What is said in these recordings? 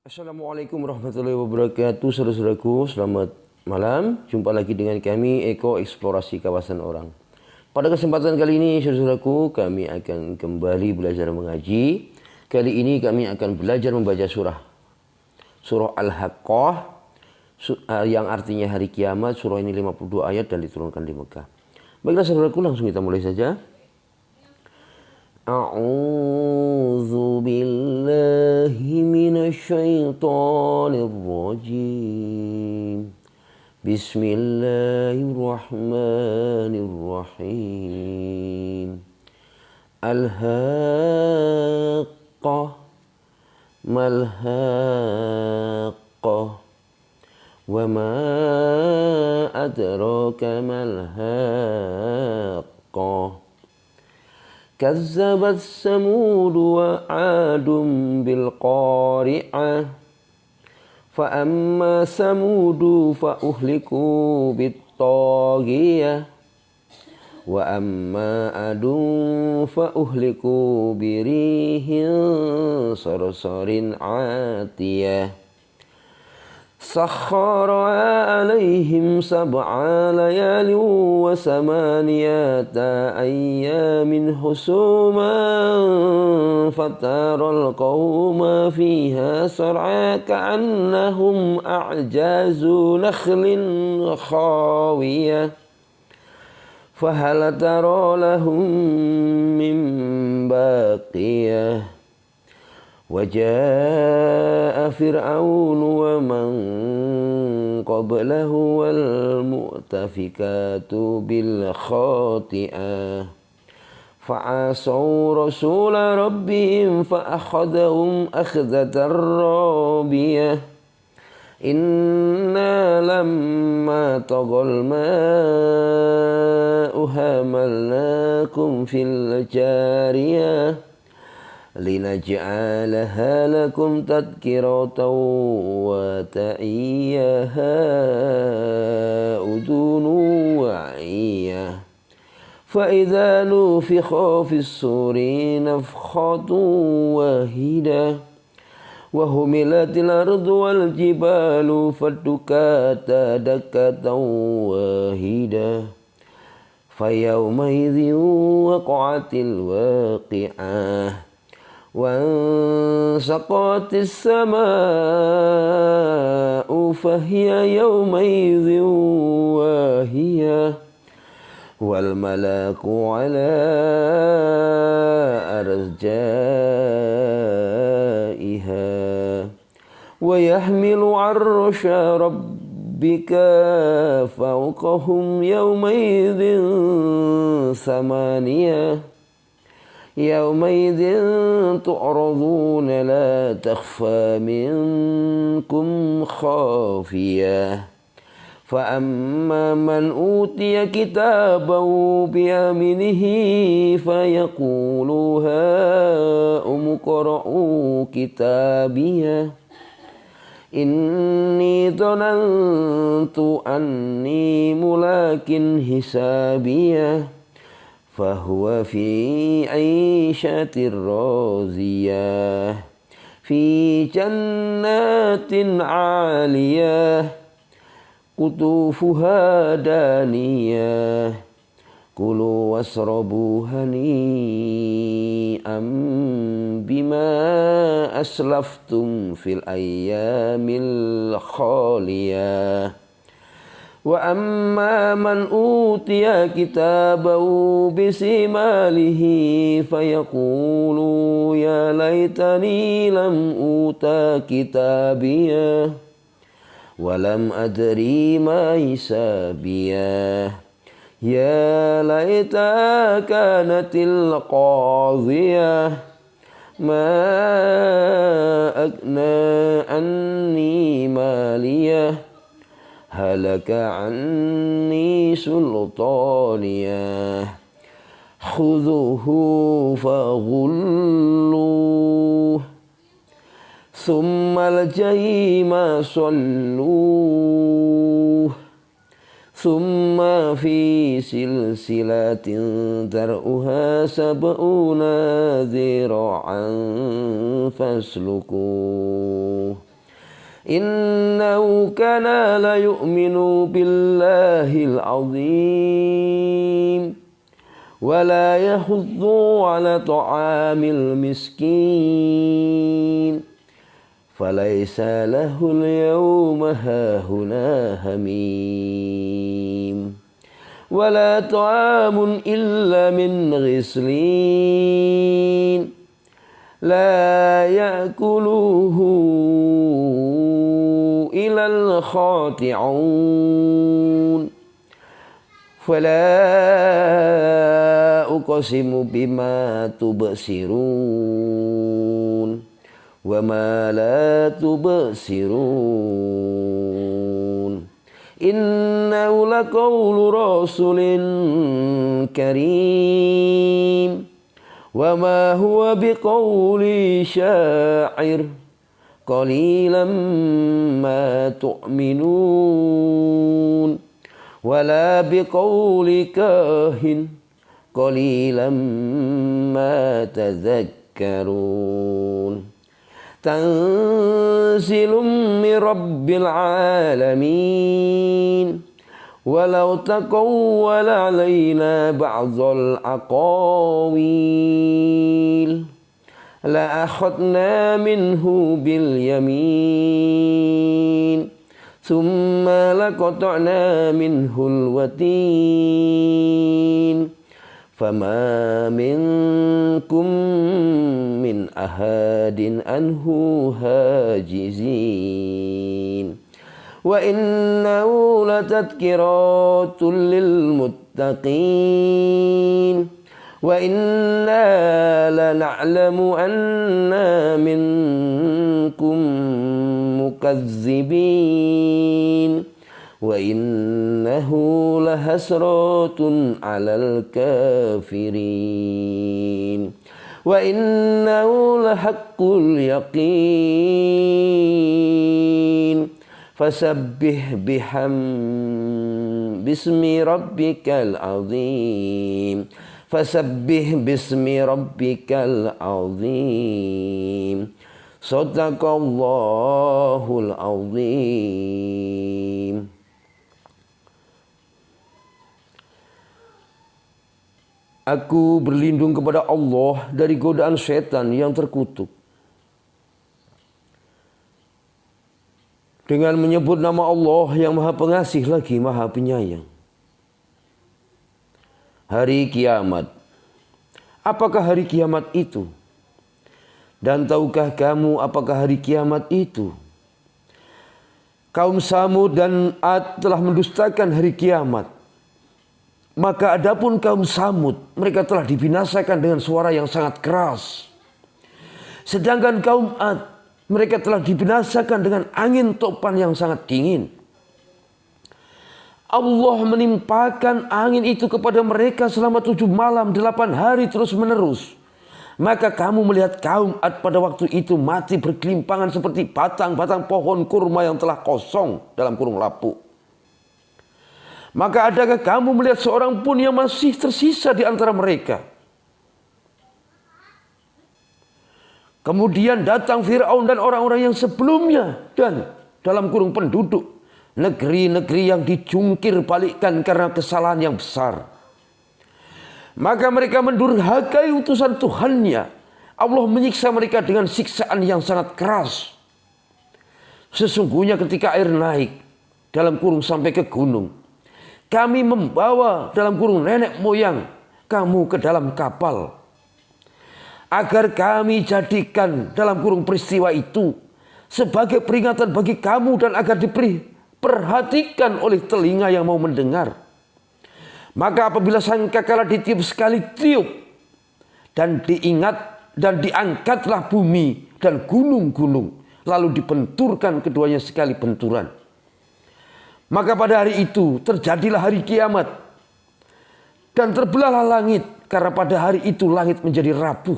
Assalamualaikum warahmatullahi wabarakatuh. Saudara-saudaraku, selamat malam. Jumpa lagi dengan kami Eko Eksplorasi Kawasan Orang. Pada kesempatan kali ini, saudara-saudaraku, kami akan kembali belajar mengaji. Kali ini kami akan belajar membaca surah Al-Haqqah yang artinya hari kiamat. Surah ini 52 ayat dan diturunkan di Mekah. Baiklah saudaraku, langsung kita mulai saja. A'udzu billahi minasyaitonir rajim. Bismillahirrahmanirrahim. Al-Haqqah mal-Haqqah wa ma adraka mal-Haqqah. كذبت ثمود وعاد بالقارعة فأما ثمود فأهلكوا بالطاغية وأما عاد فأهلكوا بريح صرصر عاتية سخرها عليهم 7 ليال و8 أيام حسوما فترى القوم فيها صرعى كأنهم أعجاز نخل خاوية فهل ترى لهم من باقية وجاء فرعون ومن قبله والمؤتفكات بالخاطئة فعصوا رسول ربهم فأخذهم أخذة رابية إنا لما طغى الماء حملناكم في الجارية لنجعلها لكم تذكرة وتعيها أذن واعية فإذا نفخ في الصور نفخة واحدة وحملت الأرض والجبال فدكتا دكة واحدة فيومئذ وقعت الواقعة وانشقت السماء فهي يومئذ واهية والملك على أرجائها ويحمل عرش ربك فوقهم يومئذ 8 يومئذ تعرضون لا تخفى منكم خافية فأما من أوتي كتابه بيمينه فيقول هاؤم اقرءوا كتابيه إني ظننت أني ملاق حسابيه فهو في عيشة راضية في جنات عالية قطوفها دانية كلوا واشربوا هنيئا بما أسلفتم في الأيام الخالية وأما من أوتي كتابه بشماله فيقول يا ليتني لم أوت كتابيه ولم أدري ما حسابيه يا ليتها كانت القاضية ما أغنى عني ماليه هلك عني سلطانيه خذوه فغلوه ثم الجحيم صلوه Thumma fi silsilatin dar'uha sab'una dhira'an faslukuh. Innahu kana la yu'minu billahil azim wa la yahuddu ala ta'amil miskin. Falaysa lahul yawma hahuna hamim wala ta'amun illa min ghislin la ya'kuluhu ilal khati'un fala uqsimu bima tubsirun wa ma la tubsirun innahu laqawlu rasulin karim wa ma huwa biqawli sya'ir qalilan ma tu'minun wa la biqawli kahin qalilan ma tadhakkarun. Tanzilum min rabbil alamin walau taqawwala alaina ba'dhal aqawil la akhadna minhu bil yamin thumma laqata'na minhul watin fama minkum min ahadin anhu hajizin wa innahu latadhkiratul lil muttaqin wa inna lana'lamu anna minkum mukazzibin wa innahu lahasratun 'alal kafirin wa innahu lahaqqul yaqin fasabbih bismi rabbikal azim fasabbih bismi rabbikal azim sadaqallahul azim. Aku berlindung kepada Allah dari godaan setan yang terkutuk. Dengan menyebut nama Allah yang Maha Pengasih lagi Maha Penyayang. Hari kiamat. Apakah hari kiamat itu? Dan tahukah kamu apakah hari kiamat itu? Kaum Samud dan Ad telah mendustakan hari kiamat. Maka adapun kaum Samud, mereka telah dibinasakan dengan suara yang sangat keras. Sedangkan kaum Ad, mereka telah dibinasakan dengan angin topan yang sangat dingin. Allah menimpakan angin itu kepada mereka selama 7 malam 8 hari terus menerus. Maka kamu melihat kaum Ad pada waktu itu mati bergelimpangan seperti batang-batang pohon kurma yang telah kosong dalam kurung lapuk. Maka adakah kamu melihat seorang pun yang masih tersisa di antara mereka? Kemudian datang Fir'aun dan orang-orang yang sebelumnya. Dan dalam kurung penduduk. Negeri-negeri yang dijungkir balikkan karena kesalahan yang besar. Maka mereka mendurhakai utusan Tuhannya. Allah menyiksa mereka dengan siksaan yang sangat keras. Sesungguhnya ketika air naik dalam kurung sampai ke gunung. Kami membawa dalam kurung nenek moyang kamu ke dalam kapal. Agar kami jadikan dalam kurung peristiwa itu sebagai peringatan bagi kamu dan agar diperhatikan oleh telinga yang mau mendengar. Maka apabila sangkakala ditiup sekali tiup dan diangkatlah bumi dan gunung-gunung lalu dibenturkan keduanya sekali benturan. Maka pada hari itu terjadilah hari kiamat. Dan terbelahlah langit. Karena pada hari itu langit menjadi rapuh.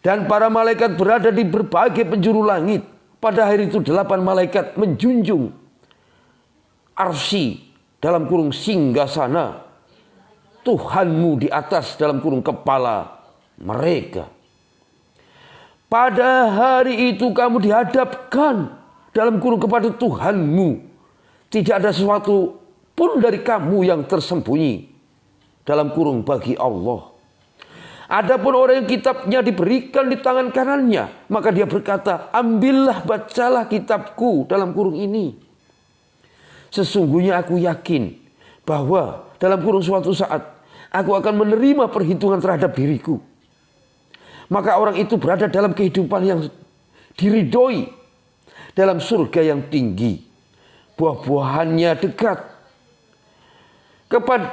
Dan para malaikat berada di berbagai penjuru langit. Pada hari itu 8 malaikat menjunjung arsy dalam kurung singgasana, Tuhanmu di atas dalam kurung kepala mereka. Pada hari itu kamu dihadapkan dalam kurung kepada Tuhanmu. Tidak ada sesuatu pun dari kamu yang tersembunyi dalam kurung bagi Allah. Adapun orang yang kitabnya diberikan di tangan kanannya, maka dia berkata, ambillah, bacalah kitabku dalam kurung ini. Sesungguhnya aku yakin bahwa dalam kurung suatu saat aku akan menerima perhitungan terhadap diriku. Maka orang itu berada dalam kehidupan yang diridhoi, dalam surga yang tinggi. Buah-buahannya dekat.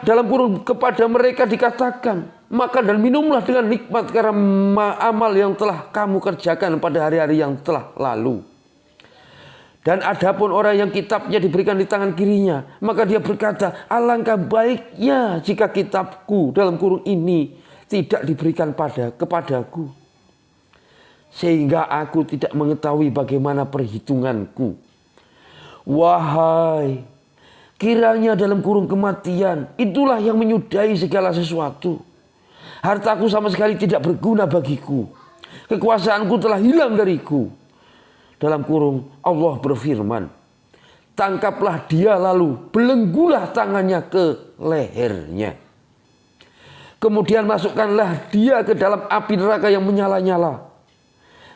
Dalam kurung kepada mereka dikatakan, makan dan minumlah dengan nikmat karena amal yang telah kamu kerjakan pada hari-hari yang telah lalu. Dan adapun orang yang kitabnya diberikan di tangan kirinya, maka dia berkata, alangkah baiknya jika kitabku dalam kurung ini tidak diberikan kepadaku, sehingga aku tidak mengetahui bagaimana perhitunganku. Wahai, kiranya dalam kurung kematian itulah yang menyudahi segala sesuatu. Hartaku sama sekali tidak berguna bagiku. Kekuasaanku telah hilang dariku. Dalam kurung Allah berfirman, tangkaplah dia lalu belenggulah tangannya ke lehernya. Kemudian masukkanlah dia ke dalam api neraka yang menyala-nyala.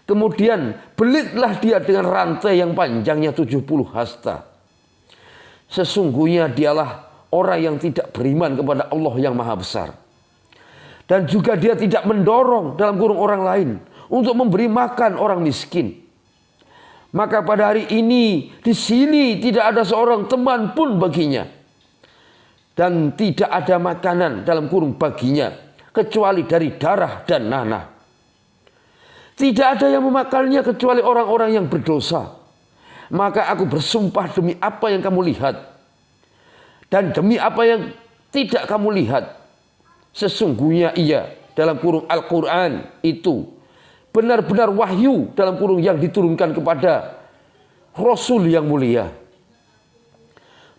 Kemudian belitlah dia dengan rantai yang panjangnya 70 hasta. Sesungguhnya dialah orang yang tidak beriman kepada Allah yang maha besar. Dan juga dia tidak mendorong dalam kurung orang lain untuk memberi makan orang miskin. Maka pada hari ini di sini tidak ada seorang teman pun baginya. Dan tidak ada makanan dalam kurung baginya kecuali dari darah dan nanah. Tidak ada yang memakannya kecuali orang-orang yang berdosa. Maka aku bersumpah demi apa yang kamu lihat dan demi apa yang tidak kamu lihat. Sesungguhnya ia dalam kurung Al-Quran itu benar-benar wahyu dalam kurung yang diturunkan kepada Rasul yang mulia.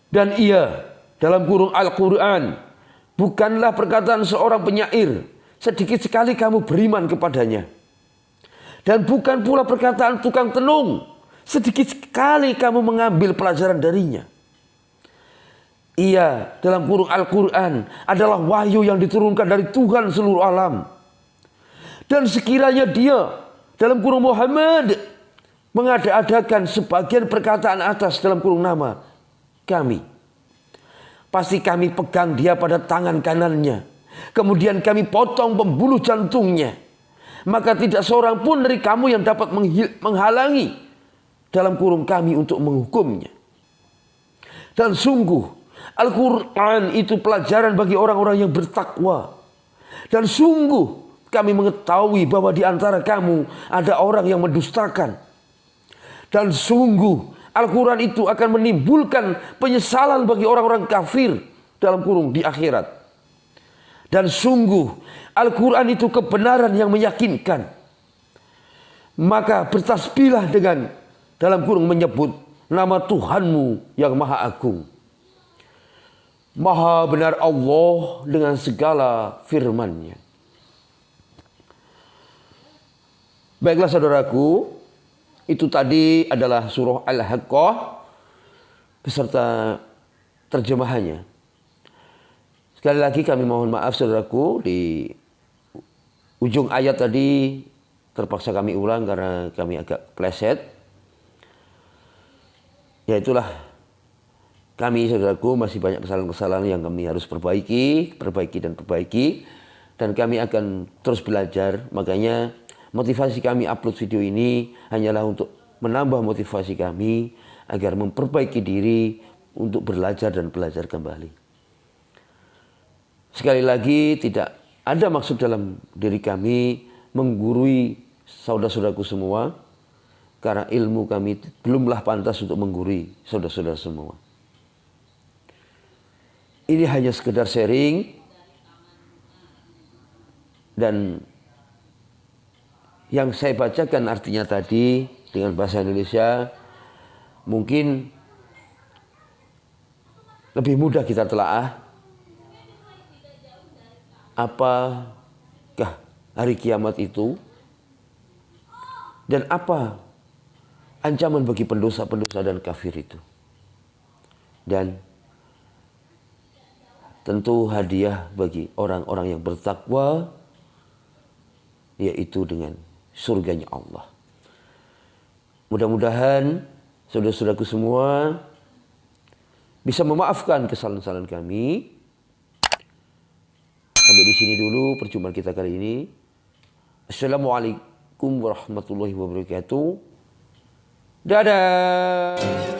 Dan ia dalam kurung Al-Quran bukanlah perkataan seorang penyair. Sedikit sekali kamu beriman kepadanya. Dan bukan pula perkataan tukang tenung. Sedikit sekali kamu mengambil pelajaran darinya. Ia dalam kurung Al-Quran adalah wahyu yang diturunkan dari Tuhan seluruh alam. Dan sekiranya dia dalam kurung Muhammad mengada-adakan sebagian perkataan atas dalam kurung nama kami, pasti kami pegang dia pada tangan kanannya. Kemudian kami potong pembuluh jantungnya. Maka tidak seorang pun dari kamu yang dapat menghalangi dalam kurung kami untuk menghukumnya. Dan sungguh Al-Quran itu pelajaran bagi orang-orang yang bertakwa. Dan sungguh kami mengetahui bahwa di antara kamu ada orang yang mendustakan. Dan sungguh Al-Quran itu akan menimbulkan penyesalan bagi orang-orang kafir dalam kurung di akhirat. Dan sungguh Al-Quran itu kebenaran yang meyakinkan. Maka bertasbihlah dengan dalam kurung menyebut nama Tuhanmu yang maha agung. Maha benar Allah dengan segala firman-Nya. Baiklah saudaraku, itu tadi adalah surah Al-Haqqah beserta terjemahannya. Sekali lagi kami mohon maaf saudaraku, di ujung ayat tadi terpaksa kami ulang karena kami agak pleset. Ya itulah, kami saudaraku masih banyak kesalahan-kesalahan yang kami harus perbaiki. Dan kami akan terus belajar. Makanya motivasi kami upload video ini hanyalah untuk menambah motivasi kami agar memperbaiki diri untuk belajar dan belajar kembali. Sekali lagi, tidak ada maksud dalam diri kami menggurui saudara-saudaraku semua, karena ilmu kami belumlah pantas untuk menggurui saudara-saudara semua. Ini hanya sekedar sharing, dan yang saya bacakan artinya tadi dengan bahasa Indonesia mungkin lebih mudah kita telaah apakah hari kiamat itu dan apa ancaman bagi pendosa-pendosa dan kafir itu. Dan tentu hadiah bagi orang-orang yang bertakwa, yaitu dengan surganya Allah. Mudah-mudahan saudara-saudaraku semua bisa memaafkan kesalahan-kesalahan kami. Sampai di sini dulu perjumpaan kita kali ini. Assalamualaikum warahmatullahi wabarakatuh. Dadah.